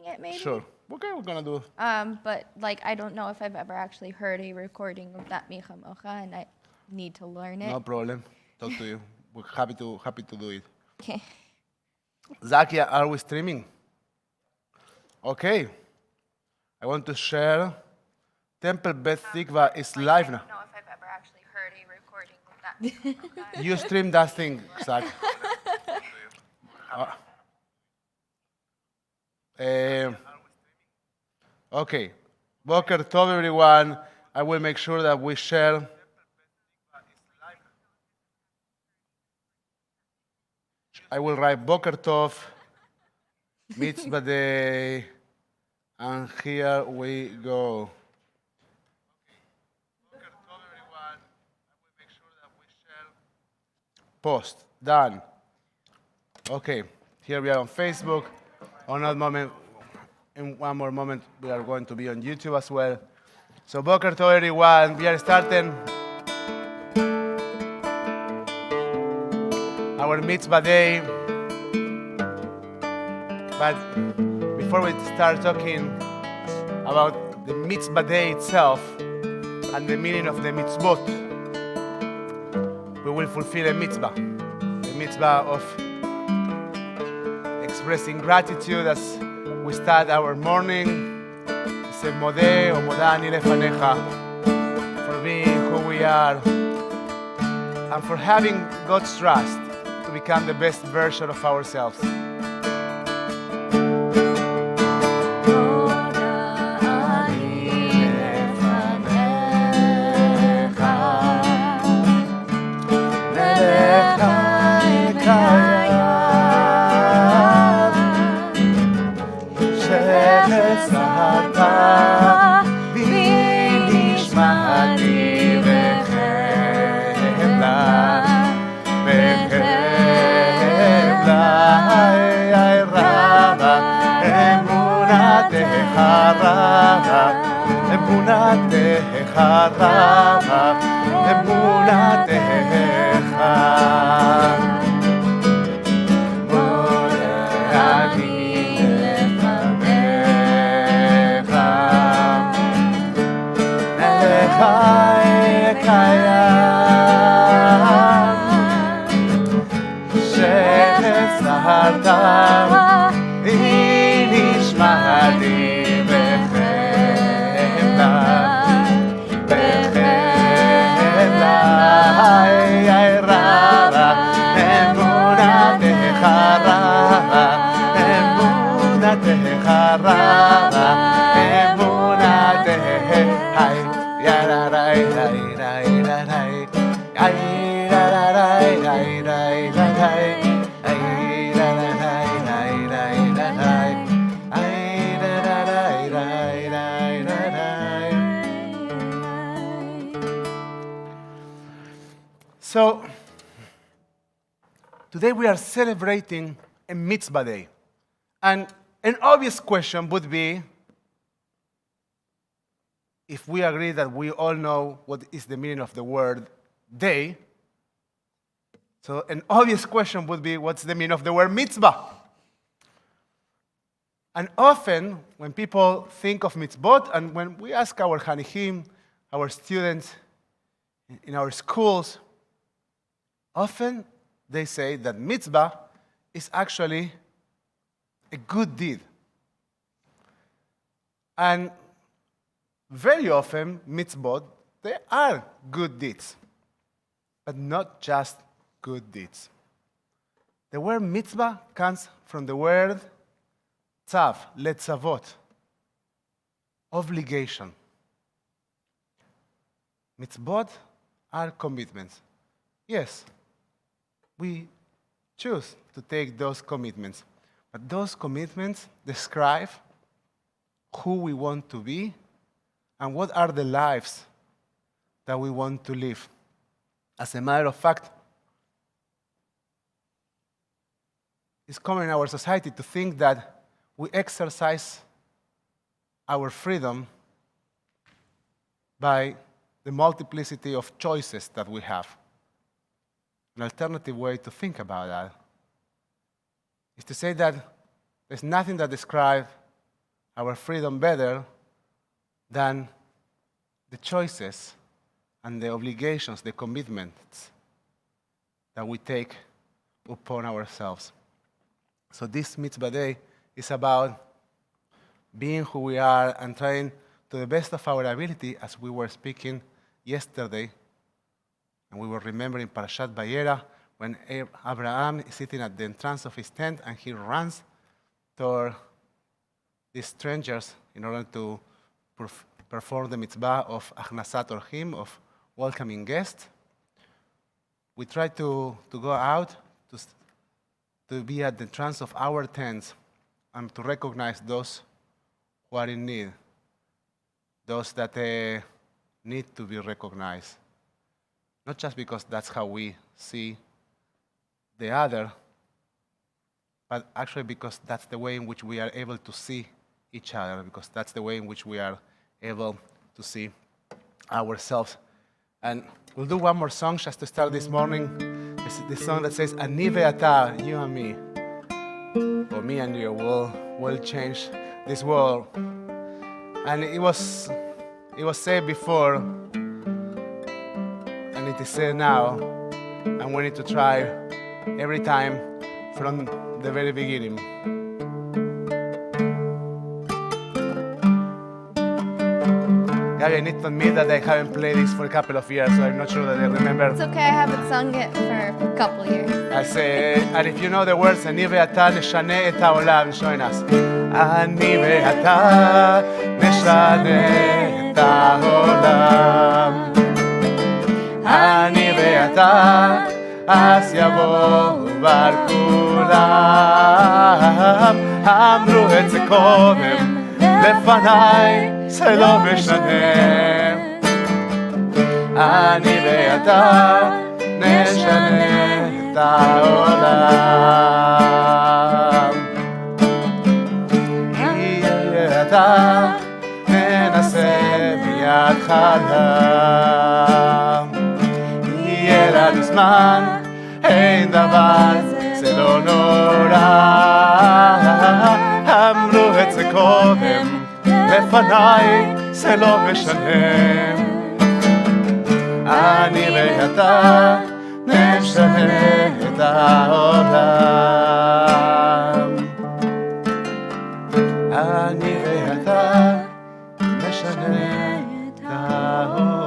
it maybe. Sure. Okay, we're gonna do. But like I don't know if I've ever actually heard a recording of that Micha Mocha, and I need to learn it. No problem. Talk to you. We're happy to do it. Okay. Zakia, are we streaming? Okay. I want to share. Temple Beth Tikvah is live now. I don't know if I've ever actually heard a recording of that Micha Mocha. You stream that thing, Zach. Okay. Boker Tov, everyone. I will make sure that we share. I will write Boker Tov, Mitzvah Day, and here we go. Boker Tov, everyone. I will make sure that we share. Post. Done. Okay. Here we are on Facebook. On that moment, in one more moment, we are going to be on YouTube as well. So, Boker Tov, everyone. We are starting our Mitzvah Day. But before we start talking about the Mitzvah Day itself and the meaning of the mitzvot, we will fulfill a mitzvah. The mitzvah of expressing gratitude as we start our morning. Say modeh or modah ani lefanecha, for being who we are and for having God's trust to become the best version of ourselves. אמונתך רבה, אמונתך. מודה אני לפניך, מלך קיים, שחסרת היא נשמתי. So, today we are celebrating a Mitzvah Day. And an obvious question would be, if we agree that we all know what is the meaning of the word day, so an obvious question would be, what's the meaning of the word mitzvah? And often, when people think of mitzvot, and when we ask our chanichim, our students in our schools, often they say that mitzvah is actually a good deed. And very often, mitzvot, they are good deeds, but not just good deeds. The word mitzvah comes from the word tzav, letzavot, obligation. Mitzvot are commitments. Yes, we choose to take those commitments, but those commitments describe who we want to be and what are the lives that we want to live. As a matter of fact, it's common in our society to think that we exercise our freedom by the multiplicity of choices that we have. An alternative way to think about that is to say that there's nothing that describes our freedom better than the choices and the obligations, the commitments that we take upon ourselves. So this Mitzvah Day is about being who we are and trying to the best of our ability, as we were speaking yesterday, and we were remembering Parashat Vayera, when Abraham is sitting at the entrance of his tent and he runs toward these strangers in order to perform the mitzvah of Achnasat Orchim, of welcoming guests. We try to go out, to be at the entrance of our tents and to recognize those who are in need, those that need to be recognized. Not just because that's how we see the other, but actually because that's the way in which we are able to see each other, because that's the way in which we are able to see ourselves. And we'll do one more song just to start this morning. This song that says, Ani ve'ata, you and me, or me and you, will change this world. And it was said before, and it is said now, and we need to try every time from the very beginning. Gabi, I need to admit that I haven't played this for a couple of years, so I'm not sure that I remember. It's okay, I haven't sung it for a couple years. I say, and if you know the words, אני ואתה נשנה את העולם, join us. אני ואתה נשנה את העולם. אני ואתה, אז יבואו בר כולם. אמרו את זה קודם, לפניי, זה לא משנה. אני ואתה נשנה את העולם. אני ואתה ננסה ביד חדה. יהיה לנו זמן, אין דבר, זה לא נורא. אמרו את זה קודם, לפניי, זה לא משנה. אני ואתה נשנה את העולם. אני ואתה נשנה את העולם.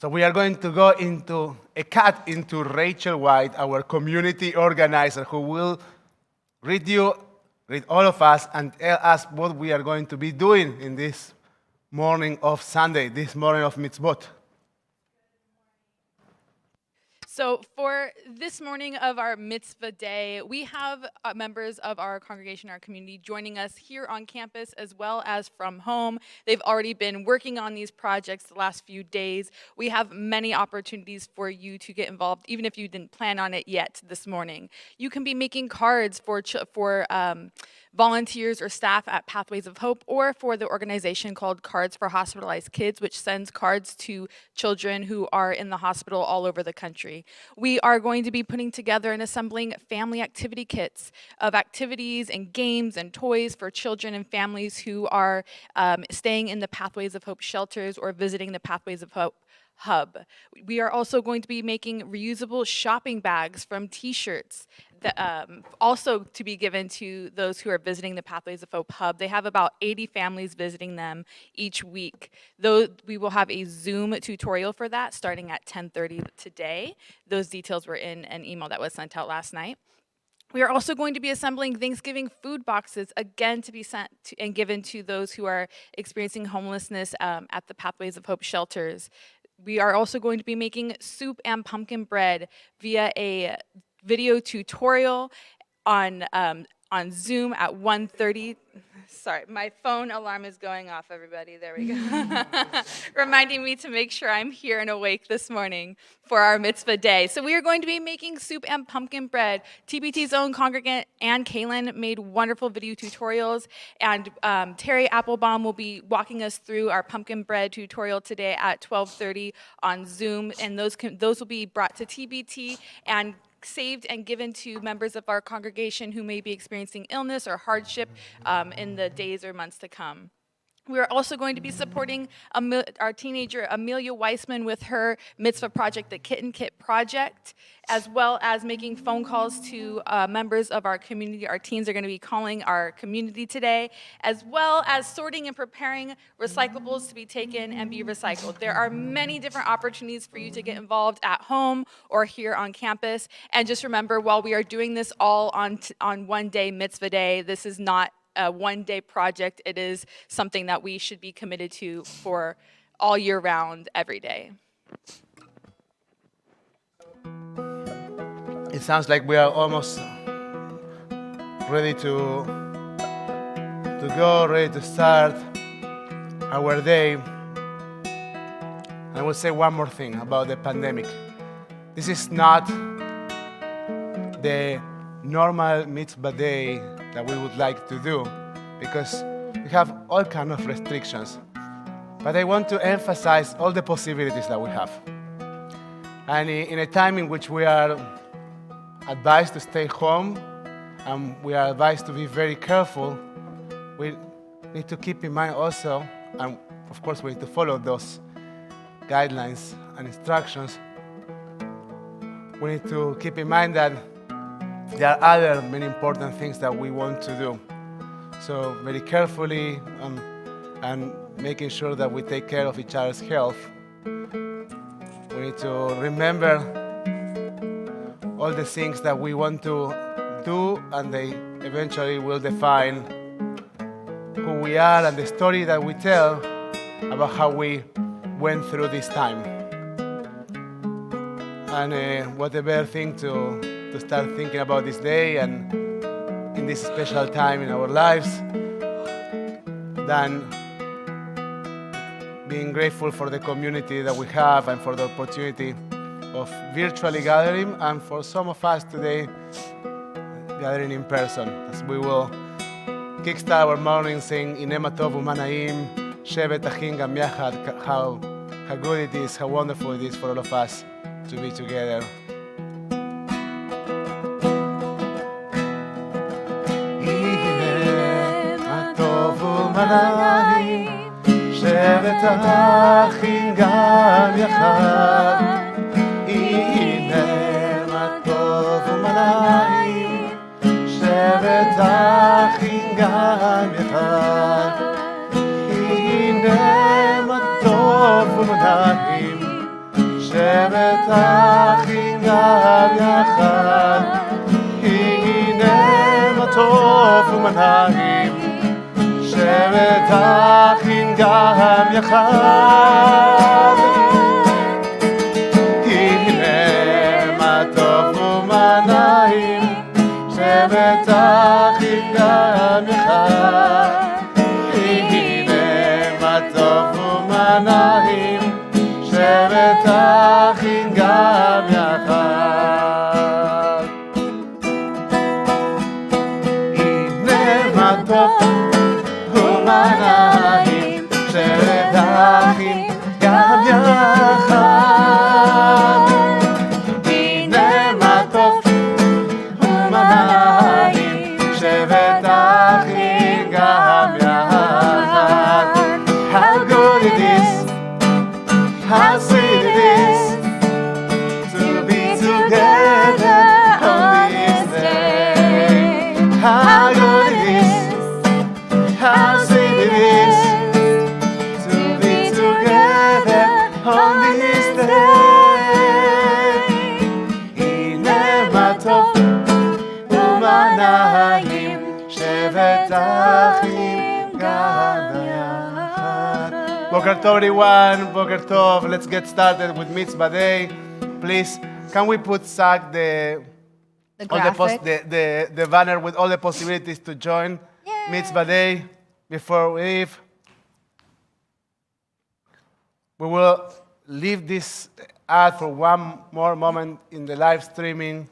So we are going to go into a cut into Rachel White, our community organizer, who will read all of us and tell us what we are going to be doing in this morning of Sunday, this morning of Mitzvot. So for this morning of our Mitzvah Day, we have members of our congregation, our community, joining us here on campus as well as from home. They've already been working on these projects the last few days. We have many opportunities for you to get involved, even if you didn't plan on it yet this morning. You can be making cards for volunteers or staff at Pathways of Hope, or for the organization called Cards for Hospitalized Kids, which sends cards to children who are in the hospital all over the country. We are going to be putting together and assembling family activity kits of activities and games and toys for children and families who are staying in the Pathways of Hope shelters or visiting the Pathways of Hope hub. We are also going to be making reusable shopping bags from t-shirts that, also to be given to those who are visiting the Pathways of Hope hub. They have about 80 families visiting them each week. Though we will have a Zoom tutorial for that starting at 10:30 today. Those details were in an email that was sent out last night. We are also going to be assembling Thanksgiving food boxes, again to be sent to, and given to those who are experiencing homelessness at the Pathways of Hope shelters. We are also going to be making soup and pumpkin bread via a video tutorial on Zoom at 1:30. Sorry, my phone alarm is going off, everybody. There we go. Reminding me to make sure I'm here and awake this morning for our Mitzvah Day. So we are going to be making soup and pumpkin bread. TBT's own congregant, Ann Kalin, made wonderful video tutorials, and Terry Applebaum will be walking us through our pumpkin bread tutorial today at 12:30 on Zoom, and those will be brought to TBT and saved and given to members of our congregation who may be experiencing illness or hardship in the days or months to come. We are also going to be supporting our teenager Amelia Weissman with her Mitzvah project, the Kitten Kit Project, as well as making phone calls to members of our community. Our teens are going to be calling our community today, as well as sorting and preparing recyclables to be taken and be recycled. There are many different opportunities for you to get involved at home or here on campus. And just remember, while we are doing this all on one day, Mitzvah Day, this is not a one-day project. It is something that we should be committed to for all year round, every day. It sounds like we are almost ready to go, ready to start our day. I will say one more thing about the pandemic. This is not the normal mitzvah day that we would like to do, because we have all kinds of restrictions. But I want to emphasize all the possibilities that we have. And in a time in which we are advised to stay home and we are advised to be very careful, we need to keep in mind also, and of course we need to follow those guidelines and instructions. We need to keep in mind that there are other many important things that we want to do. So very carefully and making sure that we take care of each other's health. We need to remember all the things that we want to do, and they eventually will define who we are and the story that we tell about how we went through this time. And what a better thing to start thinking about this day and in this special time in our lives than being grateful for the community that we have and for the opportunity of virtually gathering, and for some of us today gathering in person, as we will kickstart our morning saying Inema Tov Umanaim Shevet Achim Gam Yachad. How good it is, how wonderful it is for all of us to be together. שבט אחים גם יחד, הנה מה טוב ומנעים. שבט אחים גם יחד, הנה מה טוב ומנעים. שבט אחים גם יחד, הנה מה טוב ומנעים. שבט אחים גם יחד, הנה מה טוב ומה נעים. שבט אחים גם יחד, הנה מה טוב ומה נעים. שבט אחים גם יחד, הנה מה טוב ומנעים. שבט אחים גם יחד, הנה מה טוב ומנעים. שבט אחים גם יחד. How good it is, how sweet it is to be together on this day. How good it is, how sweet it is to be together on this day. הנה מה טוב ומה נעים. שבט אחים גם יחד. Boker Tov, everyone. Boker Tov. Let's get started with Mitzvah Day. Please, can we put Zach The all the, graphic. the banner with all the possibilities to join Yay. Mitzvah Day before we leave? We will leave this ad for one more moment in the live streaming.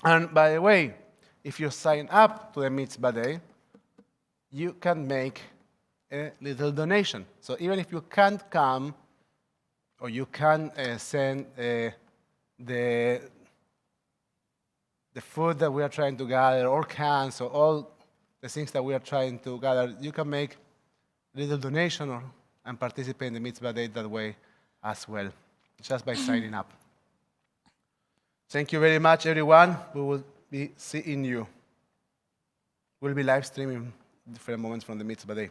And by the way, if you sign up to the Mitzvah Day, you can make a little donation. So even if you can't come, or you can send the the food that we are trying to gather, or cans, or all the things that we are trying to gather, you can make a little donation and participate in the Mitzvah Day that way as well, just by signing up. Thank you very much, everyone. We will be seeing you. We'll be live streaming different moments from the Mitzvah Day.